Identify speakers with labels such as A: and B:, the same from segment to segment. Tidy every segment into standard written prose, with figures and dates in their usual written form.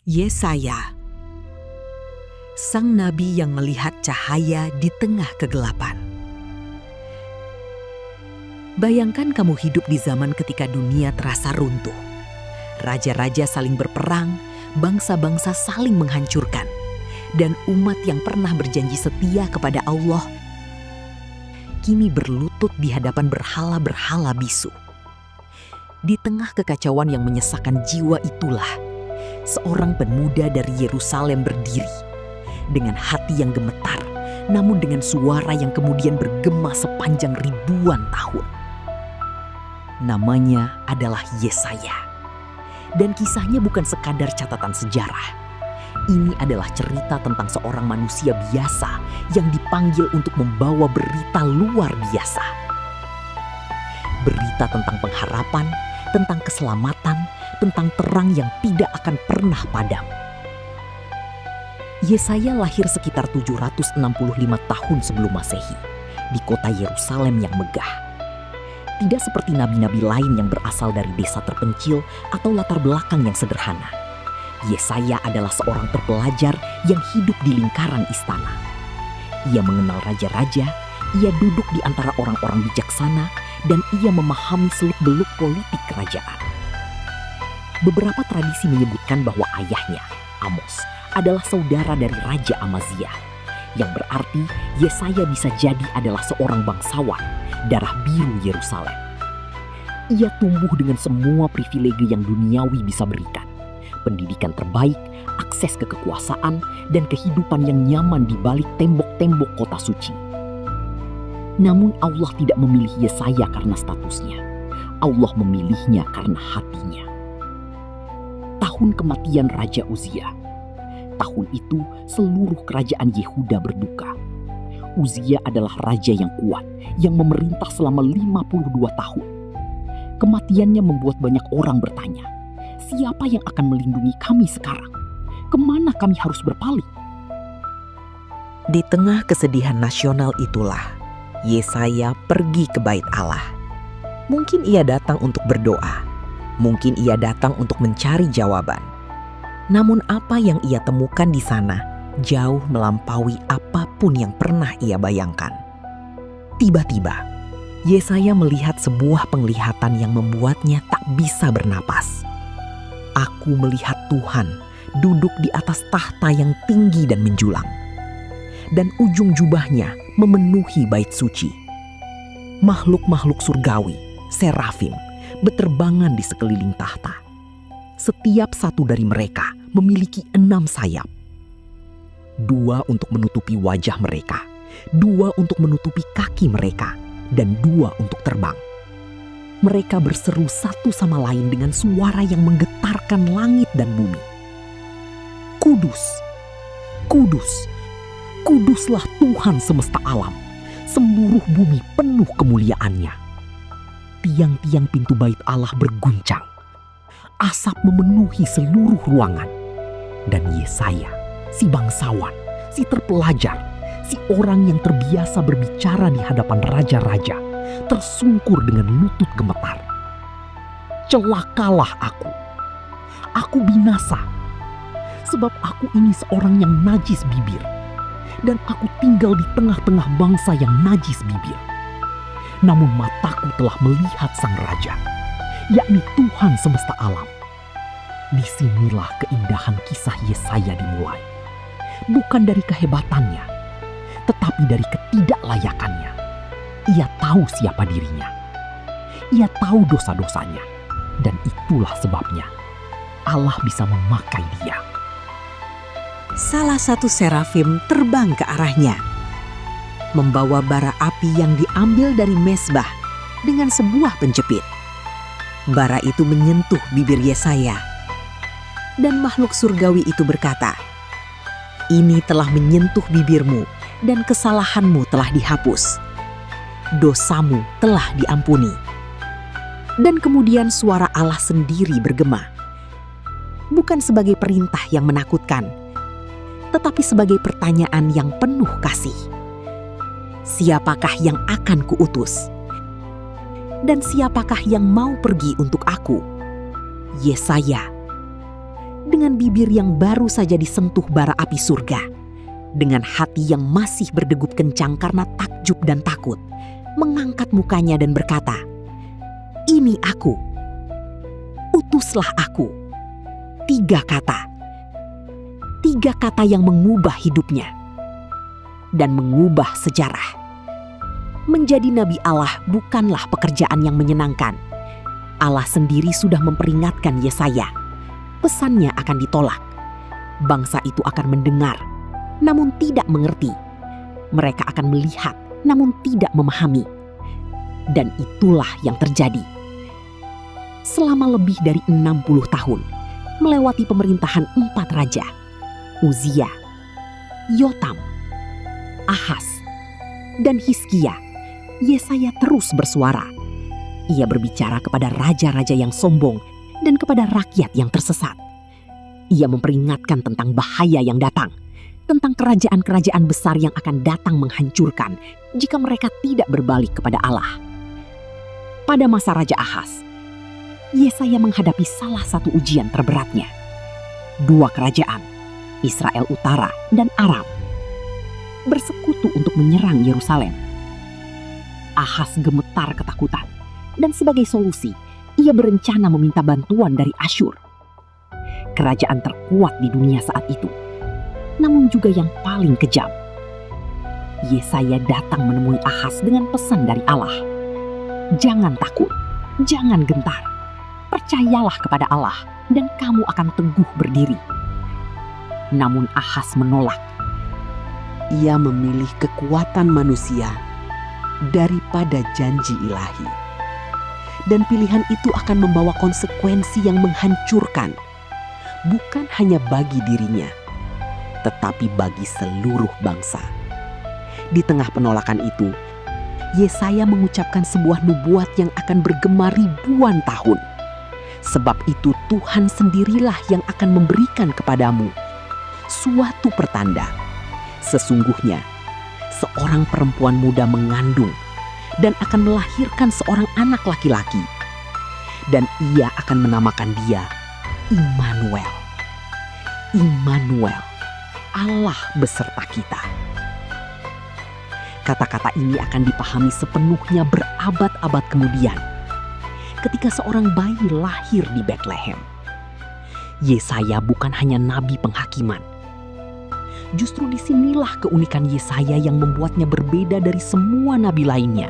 A: Yesaya, sang nabi yang melihat cahaya di tengah kegelapan. Bayangkan kamu hidup di zaman ketika dunia terasa runtuh. Raja-raja saling berperang, bangsa-bangsa saling menghancurkan, dan umat yang pernah berjanji setia kepada Allah kini berlutut di hadapan berhala-berhala bisu. Di tengah kekacauan yang menyesakkan jiwa itulah, seorang pemuda dari Yerusalem berdiri dengan hati yang gemetar, namun dengan suara yang kemudian bergema sepanjang ribuan tahun. Namanya adalah Yesaya. Dan kisahnya bukan sekadar catatan sejarah. Ini adalah cerita tentang seorang manusia biasa yang dipanggil untuk membawa berita luar biasa. Berita tentang pengharapan, tentang keselamatan, tentang terang yang tidak akan pernah padam. Yesaya lahir sekitar 765 tahun sebelum Masehi di kota Yerusalem yang megah. Tidak seperti nabi-nabi lain yang berasal dari desa terpencil atau latar belakang yang sederhana. Yesaya adalah seorang terpelajar yang hidup di lingkaran istana. Ia mengenal raja-raja, ia duduk di antara orang-orang bijaksana, dan ia memahami seluk-beluk politik kerajaan. Beberapa tradisi menyebutkan bahwa ayahnya, Amos, adalah saudara dari Raja Amazia, yang berarti Yesaya bisa jadi adalah seorang bangsawan, darah biru Yerusalem. Ia tumbuh dengan semua privilege yang duniawi bisa berikan. Pendidikan terbaik, akses ke kekuasaan, dan kehidupan yang nyaman di balik tembok-tembok kota suci. Namun Allah tidak memilih Yesaya karena statusnya. Allah memilihnya karena hatinya. Tahun kematian Raja Uzia. Tahun itu seluruh kerajaan Yehuda berduka. Uzia adalah raja yang kuat, yang memerintah selama 52 tahun. Kematiannya membuat banyak orang bertanya, siapa yang akan melindungi kami sekarang? Kemana kami harus berpaling?
B: Di tengah kesedihan nasional itulah, Yesaya pergi ke Bait Allah. Mungkin ia datang untuk berdoa, mungkin ia datang untuk mencari jawaban. Namun apa yang ia temukan di sana jauh melampaui apapun yang pernah ia bayangkan. Tiba-tiba, Yesaya melihat sebuah penglihatan yang membuatnya tak bisa bernapas. Aku melihat Tuhan duduk di atas tahta yang tinggi dan menjulang, dan ujung jubahnya memenuhi bait suci. Makhluk-makhluk surgawi, serafim, beterbangan di sekeliling tahta. Setiap satu dari mereka memiliki 6 sayap. 2 untuk menutupi wajah mereka, 2 untuk menutupi kaki mereka, dan 2 untuk terbang. Mereka berseru satu sama lain dengan suara yang menggetarkan langit dan bumi. Kudus, kudus, kuduslah Tuhan semesta alam. Seluruh bumi penuh kemuliaannya. Tiang-tiang pintu bait Allah berguncang. Asap memenuhi seluruh ruangan. Dan Yesaya, si bangsawan, si terpelajar, si orang yang terbiasa berbicara di hadapan raja-raja, tersungkur dengan lutut gemetar. Celakalah aku. Aku binasa. Sebab aku ini seorang yang najis bibir. Dan aku tinggal di tengah-tengah bangsa yang najis bibir. Namun mataku telah melihat sang raja, yakni Tuhan semesta alam. Disinilah keindahan kisah Yesaya dimulai. Bukan dari kehebatannya, tetapi dari ketidaklayakannya. Ia tahu siapa dirinya. Ia tahu dosa-dosanya. Dan itulah sebabnya Allah bisa memakai dia.
A: Salah satu serafim terbang ke arahnya, membawa bara api yang diambil dari mezbah dengan sebuah penjepit. Bara itu menyentuh bibir Yesaya. Dan makhluk surgawi itu berkata, "Ini telah menyentuh bibirmu dan kesalahanmu telah dihapus. Dosamu telah diampuni." Dan kemudian suara Allah sendiri bergema. Bukan sebagai perintah yang menakutkan, tetapi sebagai pertanyaan yang penuh kasih. Siapakah yang akan kuutus? Dan siapakah yang mau pergi untuk aku? Yesaya, dengan bibir yang baru saja disentuh bara api surga, dengan hati yang masih berdegup kencang karena takjub dan takut, mengangkat mukanya dan berkata, "Ini aku, utuslah aku." 3 kata. 3 kata yang mengubah hidupnya dan mengubah sejarah. Menjadi nabi Allah bukanlah pekerjaan yang menyenangkan. Allah sendiri sudah memperingatkan Yesaya. Pesannya akan ditolak. Bangsa itu akan mendengar, namun tidak mengerti. Mereka akan melihat, namun tidak memahami. Dan itulah yang terjadi. Selama lebih dari 60 tahun, melewati pemerintahan 4 raja, Uzia, Yotam, Ahaz, dan Hizkia, Yesaya terus bersuara. Ia berbicara kepada raja-raja yang sombong dan kepada rakyat yang tersesat. Ia memperingatkan tentang bahaya yang datang, tentang kerajaan-kerajaan besar yang akan datang menghancurkan jika mereka tidak berbalik kepada Allah. Pada masa Raja Ahaz, Yesaya menghadapi salah satu ujian terberatnya. 2 kerajaan, Israel Utara dan Aram, bersekutu untuk menyerang Yerusalem. Ahaz gemetar ketakutan, dan sebagai solusi, ia berencana meminta bantuan dari Asyur, kerajaan terkuat di dunia saat itu, namun juga yang paling kejam. Yesaya datang menemui Ahaz dengan pesan dari Allah. Jangan takut, jangan gentar. Percayalah kepada Allah dan kamu akan teguh berdiri. Namun Ahaz menolak.
B: Ia memilih kekuatan manusia daripada janji ilahi. Dan pilihan itu akan membawa konsekuensi yang menghancurkan, bukan hanya bagi dirinya, tetapi bagi seluruh bangsa. Di tengah penolakan itu, Yesaya mengucapkan sebuah nubuat yang akan bergema ribuan tahun. Sebab itu Tuhan sendirilah yang akan memberikan kepadamu suatu pertanda. Sesungguhnya, seorang perempuan muda mengandung dan akan melahirkan seorang anak laki-laki. Dan ia akan menamakan dia Immanuel. Immanuel, Allah beserta kita. Kata-kata ini akan dipahami sepenuhnya berabad-abad kemudian, ketika seorang bayi lahir di Betlehem. Yesaya bukan hanya nabi penghakiman. Justru disinilah keunikan Yesaya yang membuatnya berbeda dari semua nabi lainnya.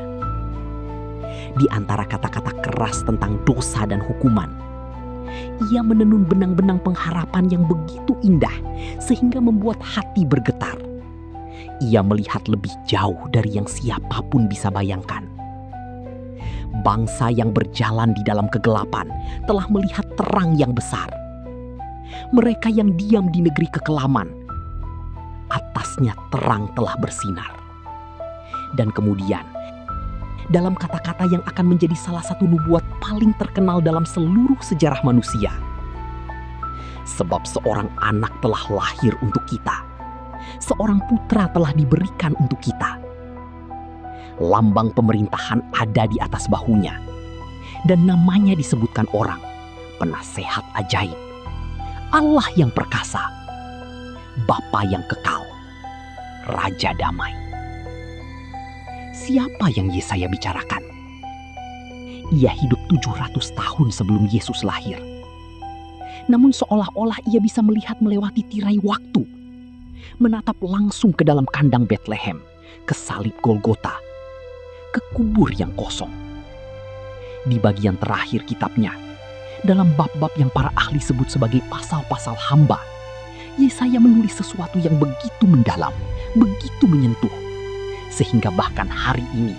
B: Di antara kata-kata keras tentang dosa dan hukuman, ia menenun benang-benang pengharapan yang begitu indah sehingga membuat hati bergetar. Ia melihat lebih jauh dari yang siapapun bisa bayangkan. Bangsa yang berjalan di dalam kegelapan telah melihat terang yang besar. Mereka yang diam di negeri kekelaman, atasnya terang telah bersinar. Dan kemudian, dalam kata-kata yang akan menjadi salah satu nubuat paling terkenal dalam seluruh sejarah manusia. Sebab seorang anak telah lahir untuk kita. Seorang putra telah diberikan untuk kita. Lambang pemerintahan ada di atas bahunya. Dan namanya disebutkan orang, Penasehat Ajaib, Allah yang perkasa, Bapa yang kekal, Raja Damai. Siapa yang Yesaya bicarakan? Ia hidup 700 tahun sebelum Yesus lahir. Namun seolah-olah ia bisa melihat melewati tirai waktu, menatap langsung ke dalam kandang Betlehem, ke salib Golgota, ke kubur yang kosong. Di bagian terakhir kitabnya, dalam bab-bab yang para ahli sebut sebagai pasal-pasal hamba, Yesaya menulis sesuatu yang begitu mendalam, begitu menyentuh, sehingga bahkan hari ini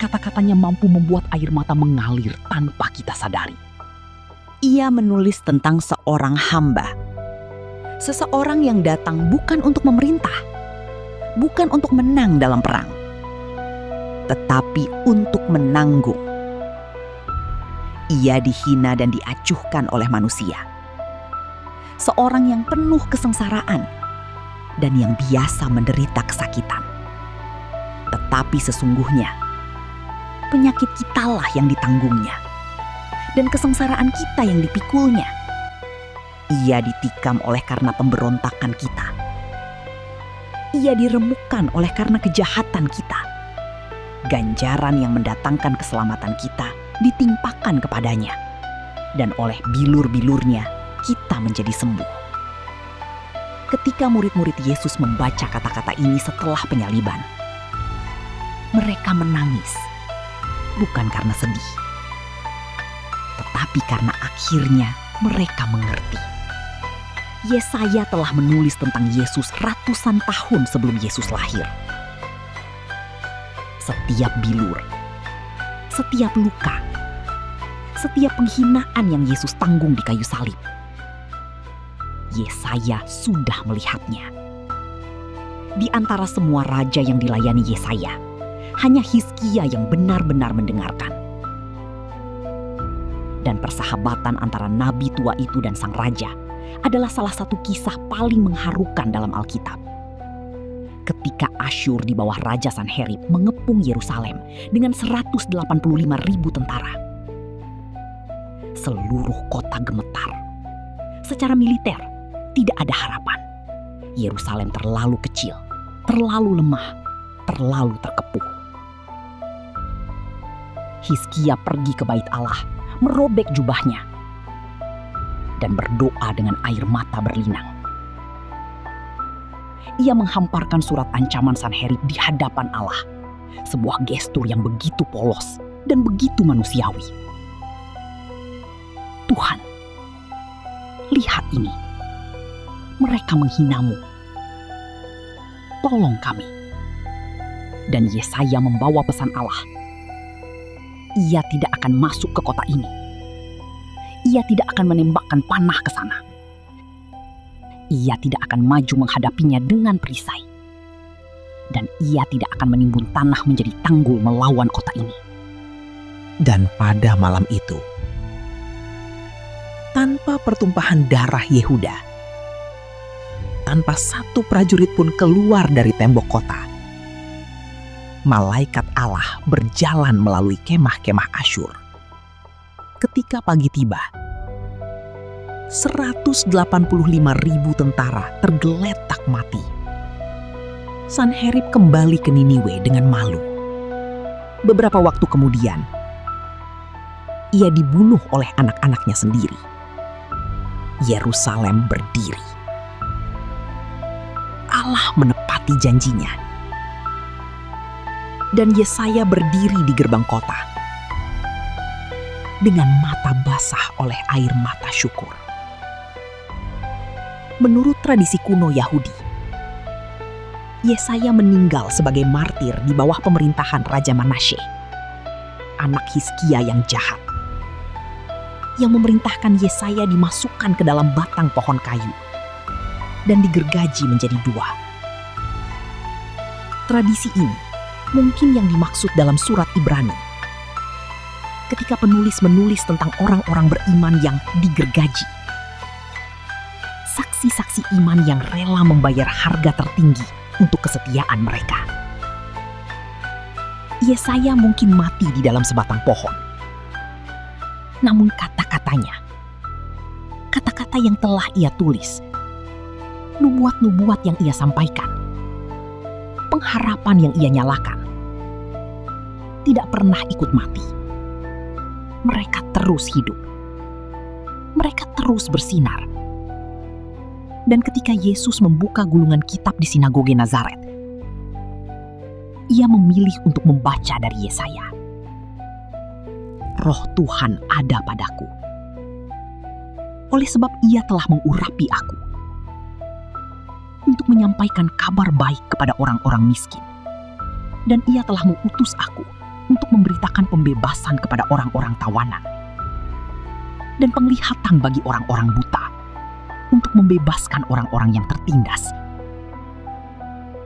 B: kata-katanya mampu membuat air mata mengalir tanpa kita sadari.
A: Ia menulis tentang seorang hamba, seseorang yang datang bukan untuk memerintah, bukan untuk menang dalam perang, tetapi untuk menanggung. Ia dihina dan diacuhkan oleh manusia. Seorang yang penuh kesengsaraan dan yang biasa menderita kesakitan. Tetapi sesungguhnya, penyakit kitalah yang ditanggungnya, dan kesengsaraan kita yang dipikulnya. Ia ditikam oleh karena pemberontakan kita. Ia diremukkan oleh karena kejahatan kita. Ganjaran yang mendatangkan keselamatan kita ditimpakan kepadanya. Dan oleh bilur-bilurnya kita menjadi sembuh. Ketika murid-murid Yesus membaca kata-kata ini setelah penyaliban, mereka menangis, bukan karena sedih, tetapi karena akhirnya mereka mengerti. Yesaya telah menulis tentang Yesus ratusan tahun sebelum Yesus lahir. Setiap bilur, setiap luka, setiap penghinaan yang Yesus tanggung di kayu salib, Yesaya sudah melihatnya. Di antara semua raja yang dilayani Yesaya, hanya Hizkia yang benar-benar mendengarkan. Dan persahabatan antara nabi tua itu dan sang raja adalah salah satu kisah paling mengharukan dalam Alkitab. Ketika Asyur di bawah Raja Sanherib mengepung Yerusalem dengan 185.000 tentara. Seluruh kota gemetar. Secara militer, tidak ada harapan. Yerusalem terlalu kecil, terlalu lemah, terlalu terkepuh. Hizkia pergi ke bait Allah, merobek jubahnya, dan berdoa dengan air mata berlinang. Ia menghamparkan surat ancaman Sanherib di hadapan Allah, sebuah gestur yang begitu polos dan begitu manusiawi. Tuhan, lihat ini. Mereka menghinamu. Tolong kami. Dan Yesaya membawa pesan Allah. Ia tidak akan masuk ke kota ini. Ia tidak akan menembakkan panah ke sana. Ia tidak akan maju menghadapinya dengan perisai. Dan ia tidak akan menimbun tanah menjadi tanggul melawan kota ini.
B: Dan pada malam itu, tanpa pertumpahan darah Yehuda, tanpa satu prajurit pun keluar dari tembok kota, malaikat Allah berjalan melalui kemah-kemah Asyur. Ketika pagi tiba, 185.000 tentara tergeletak mati. Sanherib kembali ke Niniwe dengan malu. Beberapa waktu kemudian, ia dibunuh oleh anak-anaknya sendiri. Yerusalem berdiri. Allah menepati janjinya. Dan Yesaya berdiri di gerbang kota dengan mata basah oleh air mata syukur. Menurut tradisi kuno Yahudi, Yesaya meninggal sebagai martir di bawah pemerintahan Raja Manasye, anak Hizkia yang jahat, yang memerintahkan Yesaya dimasukkan ke dalam batang pohon kayu dan digergaji menjadi dua. Tradisi ini mungkin yang dimaksud dalam surat Ibrani. Ketika penulis menulis tentang orang-orang beriman yang digergaji. Saksi-saksi iman yang rela membayar harga tertinggi untuk kesetiaan mereka. Yesaya mungkin mati di dalam sebatang pohon. Namun kata-katanya, kata-kata yang telah ia tulis, nubuat-nubuat yang ia sampaikan, pengharapan yang ia nyalakan, tidak pernah ikut mati. Mereka terus hidup. Mereka terus bersinar. Dan ketika Yesus membuka gulungan kitab di sinagoge Nazaret, ia memilih untuk membaca dari Yesaya. Roh Tuhan ada padaku. Oleh sebab ia telah mengurapi aku untuk menyampaikan kabar baik kepada orang-orang miskin. Dan ia telah mengutus aku untuk memberitakan pembebasan kepada orang-orang tawanan dan penglihatan bagi orang-orang buta, untuk membebaskan orang-orang yang tertindas,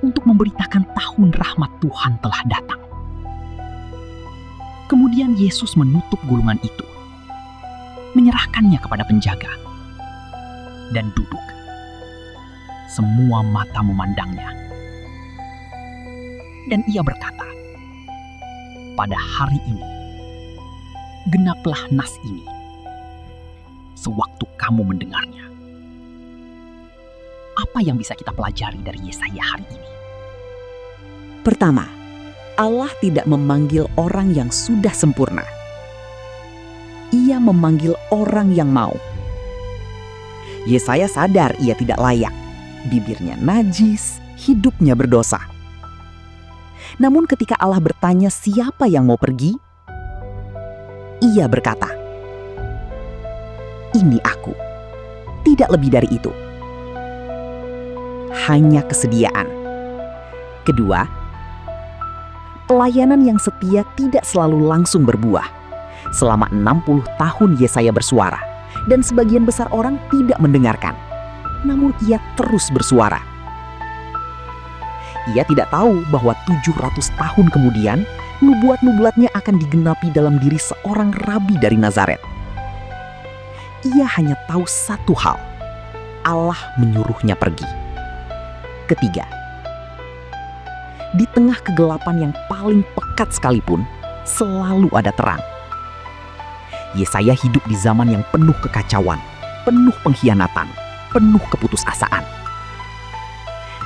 B: untuk memberitakan tahun rahmat Tuhan telah datang. Kemudian Yesus menutup gulungan itu, menyerahkannya kepada penjaga, dan duduk. Semua mata memandangnya. Dan ia berkata, pada hari ini, genaplah nas ini, sewaktu kamu mendengarnya.
A: Apa yang bisa kita pelajari dari Yesaya hari ini?
C: Pertama, Allah tidak memanggil orang yang sudah sempurna. Ia memanggil orang yang mau. Yesaya sadar ia tidak layak. Bibirnya najis, hidupnya berdosa. Namun ketika Allah bertanya siapa yang mau pergi, ia berkata, "Ini aku." Tidak lebih dari itu. Hanya kesediaan. Kedua, pelayanan yang setia tidak selalu langsung berbuah. Selama 60 tahun Yesaya bersuara, dan sebagian besar orang tidak mendengarkan. Namun ia terus bersuara. Ia tidak tahu bahwa 700 tahun kemudian, nubuat-nubuatnya akan digenapi dalam diri seorang rabi dari Nazaret. Ia hanya tahu satu hal, Allah menyuruhnya pergi. Ketiga, di tengah kegelapan yang paling pekat sekalipun, selalu ada terang. Yesaya hidup di zaman yang penuh kekacauan, penuh pengkhianatan, penuh keputusasaan.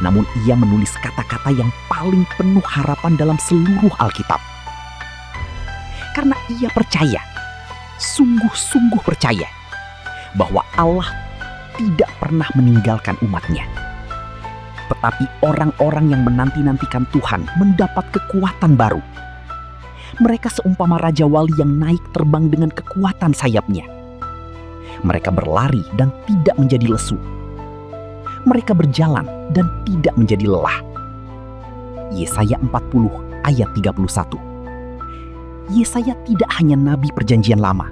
C: Namun ia menulis kata-kata yang paling penuh harapan dalam seluruh Alkitab. Karena ia percaya, sungguh-sungguh percaya, bahwa Allah tidak pernah meninggalkan umatnya. Tetapi orang-orang yang menanti-nantikan Tuhan mendapat kekuatan baru. Mereka seumpama Raja Wali yang naik terbang dengan kekuatan sayapnya. Mereka berlari dan tidak menjadi lesu. Mereka berjalan dan tidak menjadi lelah. Yesaya 40 ayat 31. Yesaya tidak hanya nabi perjanjian lama.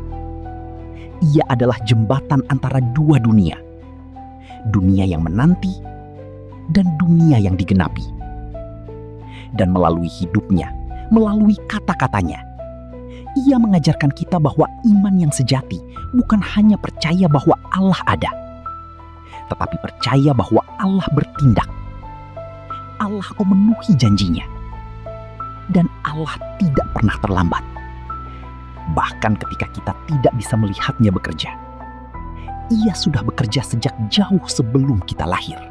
C: Ia adalah jembatan antara dua dunia. Dunia yang menanti dan dunia yang digenapi. Dan melalui hidupnya, melalui kata-katanya, ia mengajarkan kita bahwa iman yang sejati bukan hanya percaya bahwa Allah ada, tetapi percaya bahwa Allah bertindak. Allah memenuhi janjinya. Dan Allah tidak pernah terlambat. Bahkan ketika kita tidak bisa melihatnya bekerja, ia sudah bekerja sejak jauh sebelum kita lahir.